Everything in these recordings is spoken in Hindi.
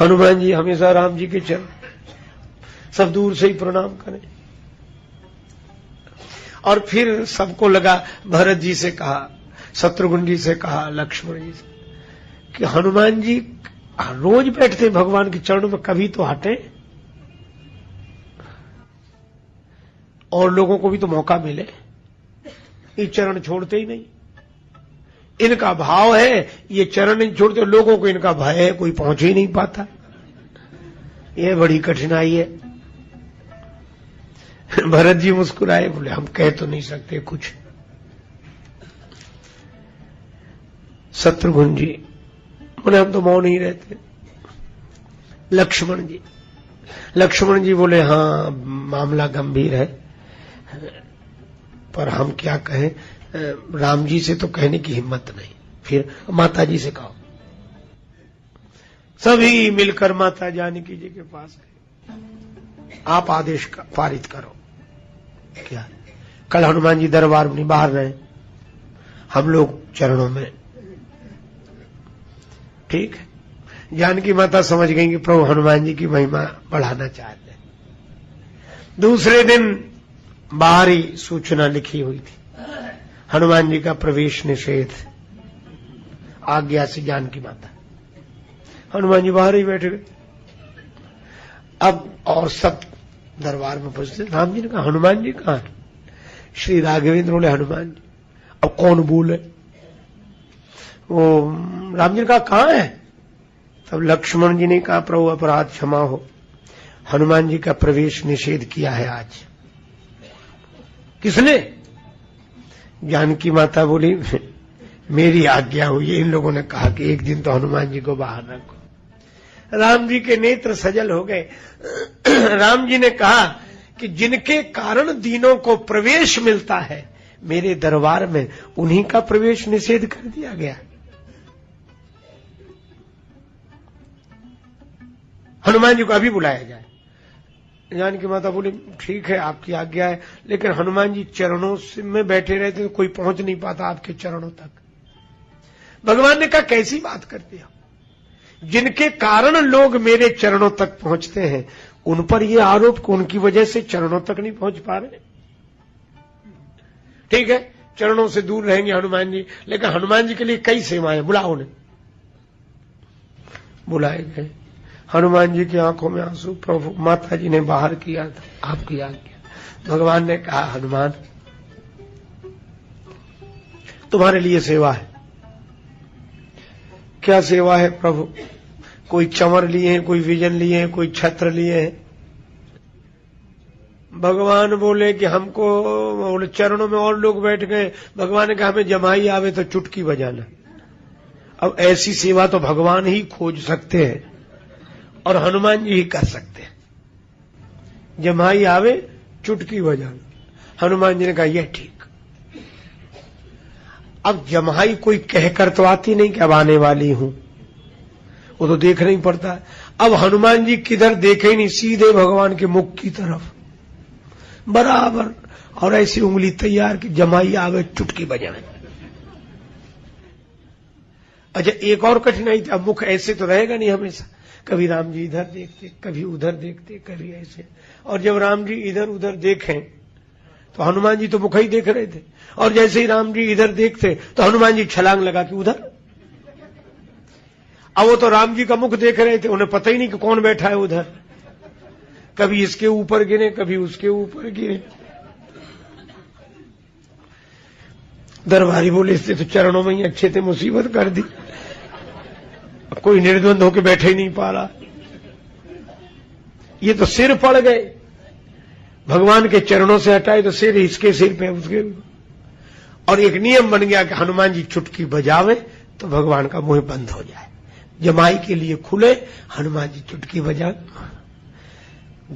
हनुमान जी हमेशा राम जी के चरण, सब दूर से ही प्रणाम करें। और फिर सबको लगा, भरत जी से कहा, शत्रुघ्न जी से कहा, लक्ष्मण जी से, कि हनुमान जी रोज बैठते भगवान के चरणों में, कभी तो हटे और लोगों को भी तो मौका मिले। ये चरण छोड़ते ही नहीं, इनका भाव है ये चरण नहीं छोड़ते, लोगों को इनका भय है, कोई पहुंच ही नहीं पाता। ये बड़ी कठिनाई है। भरत जी मुस्कुराए, बोले हम कह तो नहीं सकते कुछ। शत्रुघ्न जी बोले हम तो मौन ही रहते। लक्ष्मण जी बोले हाँ मामला गंभीर है, पर हम क्या कहें, राम जी से तो कहने की हिम्मत नहीं, फिर माता जी से कहो। सभी मिलकर माता जानकी जी के पास गए, आप आदेश पारित करो। क्या कल हनुमान जी दरबार में बाहर रहे, हम लोग चरणों में, ठीक है। जानकी माता समझ गई कि प्रभु हनुमान जी की महिमा बढ़ाना चाहते हैं। दूसरे दिन बाहर ही सूचना लिखी हुई थी, हनुमान जी का प्रवेश निषेध, आज्ञा से जानकी माता। हनुमान जी बाहर ही बैठे गए। अब और सब दरबार में पहुंचते, राम जी ने कहा हनुमान जी कहां है? श्री राघवेंद्र बोले हनुमान जी। अब कौन बोले? वो राम जी ने कहा कहां है? तब लक्ष्मण जी ने कहा प्रभु अपराध क्षमा हो, हनुमान जी का प्रवेश निषेध किया है आज। किसने? जानकी माता बोली मेरी आज्ञा हुई है, इन लोगों ने कहा कि एक दिन तो हनुमान जी को बाहर रखो। राम जी के नेत्र सजल हो गए। राम जी ने कहा कि जिनके कारण दीनों को प्रवेश मिलता है मेरे दरबार में, उन्हीं का प्रवेश निषेध कर दिया गया। हनुमान जी को अभी बुलाया जाए। जानकी माता बोली ठीक है आपकी आज्ञा है, लेकिन हनुमान जी चरणों में बैठे रहते तो कोई पहुंच नहीं पाता आपके चरणों तक। भगवान ने कहा कैसी बात करते हो, जिनके कारण लोग मेरे चरणों तक पहुंचते हैं उन पर यह आरोप कि उनकी वजह से चरणों तक नहीं पहुंच पा रहे। ठीक है चरणों से दूर रहेंगे हनुमान जी, लेकिन हनुमान जी के लिए कई सेवाएं, बुलाओ उन्हें। बुलाए गए। हनुमान जी की आंखों में आंसू, प्रभु माता जी ने बाहर किया था, आपकी आज्ञा। भगवान ने कहा हनुमान तुम्हारे लिए सेवा है। क्या सेवा है प्रभु? कोई चंवर लिए हैं, कोई विजन लिए हैं, कोई छत्र लिए हैं। भगवान बोले कि हमको, बोले चरणों में और लोग बैठ गए। भगवान ने कहा हमें जमाई आवे तो चुटकी बजाना। अब ऐसी सेवा तो भगवान ही खोज सकते हैं और हनुमान जी ही कर सकते हैं। जमाई आवे चुटकी बजाना। हनुमान जी ने कहा यह ठीक। अब जमाई कोई कहकर तो आती नहीं कि अब आने वाली हूं, वो तो देखना ही पड़ता है। अब हनुमान जी किधर देखे ही नहीं, सीधे भगवान के मुख की तरफ बराबर, और ऐसी उंगली तैयार कि जमाई आवे चुटकी बजाए। अच्छा एक और कठिनाई थी, अब मुख ऐसे तो रहेगा नहीं हमेशा, कभी राम जी इधर देखते, कभी उधर देखते, कभी ऐसे। और जब राम जी इधर उधर देखें तो हनुमान जी तो मुख ही देख रहे थे, और जैसे ही राम जी इधर देखते तो हनुमान जी छलांग लगा कि उधर। अब वो तो राम जी का मुख देख रहे थे, उन्हें पता ही नहीं कि कौन बैठा है उधर। कभी इसके ऊपर गिरे, कभी उसके ऊपर गिरे। दरबारी बोले इससे तो चरणों में ही अच्छे थे, मुसीबत कर दी, कोई निर्द्वंद होकर बैठे ही नहीं पा रहा। ये तो सिर पड़ गए, भगवान के चरणों से हटाए तो सिर इसके सिर पे उसके। और एक नियम बन गया कि हनुमान जी चुटकी बजावे तो भगवान का मुंह बंद हो जाए। जमाई के लिए खुले, हनुमान जी चुटकी बजा।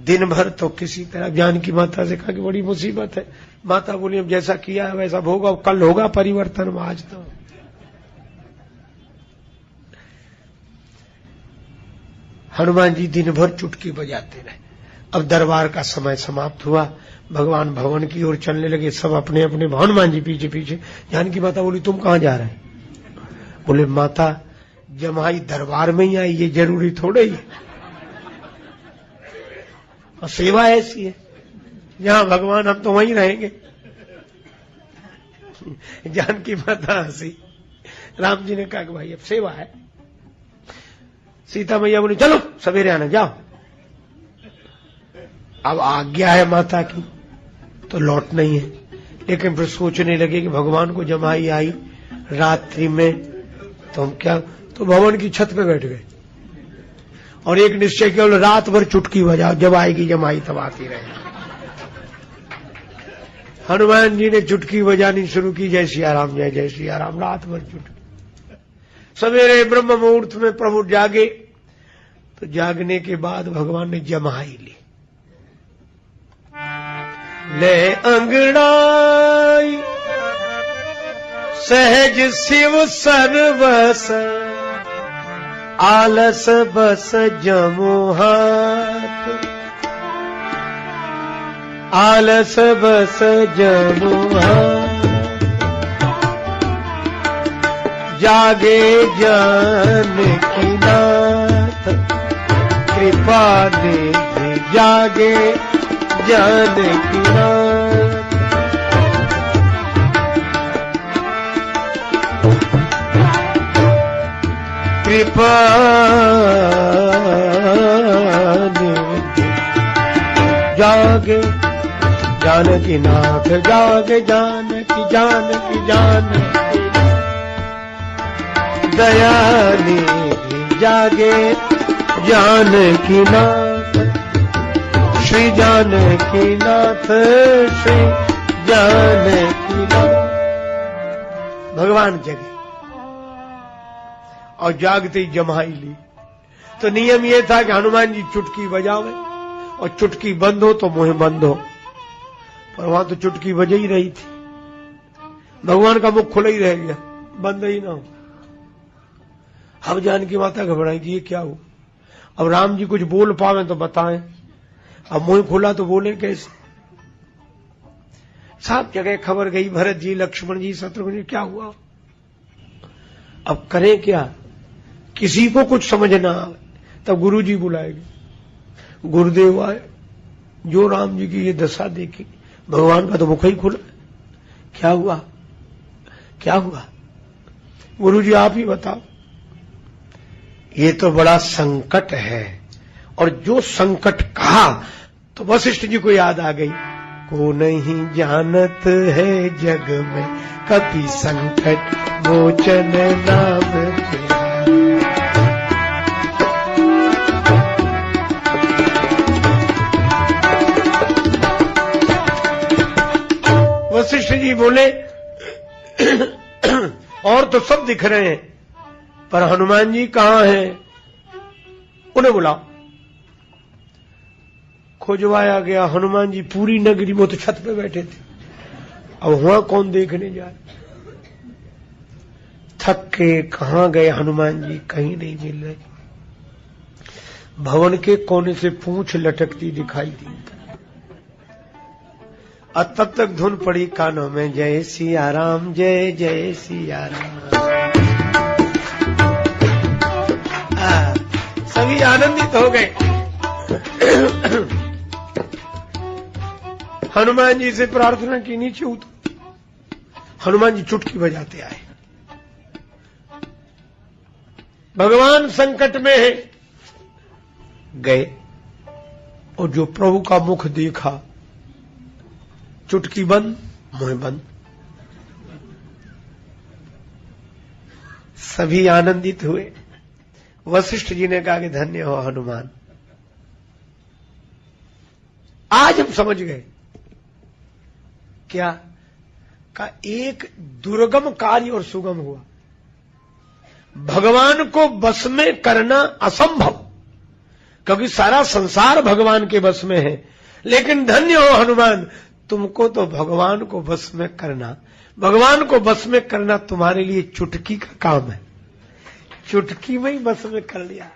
दिन भर तो किसी तरह जानकी माता से कहा कि बड़ी मुसीबत है। माता बोली अब जैसा किया है वैसा होगा, कल होगा परिवर्तन, आज तो। हनुमान जी दिन भर चुटकी बजाते रहे। अब दरबार का समय समाप्त हुआ, भगवान भवन की ओर चलने लगे, सब अपने अपने। हनुमान जी पीछे पीछे। जानकी माता बोली तुम कहां जा रहे? बोले माता जमाई दरबार में ही आई, ये जरूरी थोड़े ही है। और सेवा ऐसी है, जहां भगवान हम तो वहीं रहेंगे। जानकी माता हंसी, राम जी ने कहा कि भाई अब सेवा है। सीता मैया बोली चलो सवेरे आना, जाओ। अब आज्ञा है माता की तो लौट नहीं है, लेकिन फिर सोचने लगे कि भगवान को जमाई आई रात्रि में तो हम क्या, तो भवन की छत पे बैठ गए और एक निश्चय किया, रात भर चुटकी बजाओ, जब आएगी जमाई तब आती रहे। हनुमान जी ने चुटकी बजानी शुरू की, जय सिया राम जय जय सिया राम, रात भर चुटकी। सवेरे ब्रह्म मुहूर्त में प्रभु जागे, तो जागने के बाद भगवान ने जमाई ली। ले अंगड़ाई सहज शिव सर्वस, आलस बस जमो हाथ, आलस बस जमो हाथ, जागे जानकी नाथ, कृपा निधि जागे जानकी नाथ। कृपा निधि जागे जानकी नाथ, जागे जानकी जानकी जानकी, दया निधि जागे जानकी नाथ, श्री जानकी नाथ, श्री जानकी नाथ। भगवान जगे और जागते ही जमाई ली। तो नियम यह था कि हनुमान जी चुटकी बजावे और चुटकी बंद हो तो मुंह बंद हो, पर वहां तो चुटकी बज ही रही थी, भगवान का मुख खुला ही रह गया, बंद ही ना हो। अब जानकी माता घबराई कि ये क्या हो, अब राम जी कुछ बोल पावे तो बताएं, अब मुंह खुला तो बोले कैसे। सब जगह खबर गई, भरत जी लक्ष्मण जी शत्रुघ्न जी, क्या हुआ, अब करें क्या, किसी को कुछ समझ ना आवे। तब गुरु जी बुलाएंगे, गुरुदेव आए, जो राम जी की ये दशा देखी, भगवान का तो मुख ही खुला, क्या हुआ क्या हुआ, गुरु जी आप ही बताओ। ये तो बड़ा संकट है, और जो संकट कहा तो वशिष्ठ जी को याद आ गई, को नहीं जानत है जग में कपि संकट मोचन नाम तेरा। वशिष्ठ जी बोले और तो सब दिख रहे हैं, पर हनुमान जी कहां हैं, उन्हें बुलाओ। खोजवाया गया, हनुमान जी पूरी नगरी में तो छत पे बैठे थे, अब वहां कौन देखने जाए। थक के कहां गए हनुमान जी, कहीं नहीं मिल रहे। भवन के कोने से पूंछ लटकती दिखाई दी, और तब तक धुन पड़ी कानों में, जय सिया राम जय जय सिया राम। सभी आनंदित हो गए। हनुमान जी से प्रार्थना की, नीचे उतर। हनुमान जी चुटकी बजाते आए, भगवान संकट में है, गए और जो प्रभु का मुख देखा, चुटकी बंद मुंह बंद। सभी आनंदित हुए। वशिष्ठ जी ने कहा कि धन्य हो हनुमान, आज हम समझ गए क्या का एक दुर्गम कार्य और सुगम हुआ। भगवान को बस में करना असंभव, क्योंकि सारा संसार भगवान के बस में है, लेकिन धन्य हो हनुमान, तुमको तो भगवान को बस में करना, भगवान को बस में करना तुम्हारे लिए चुटकी का काम है। चुटकी में ही बस में कर लिया।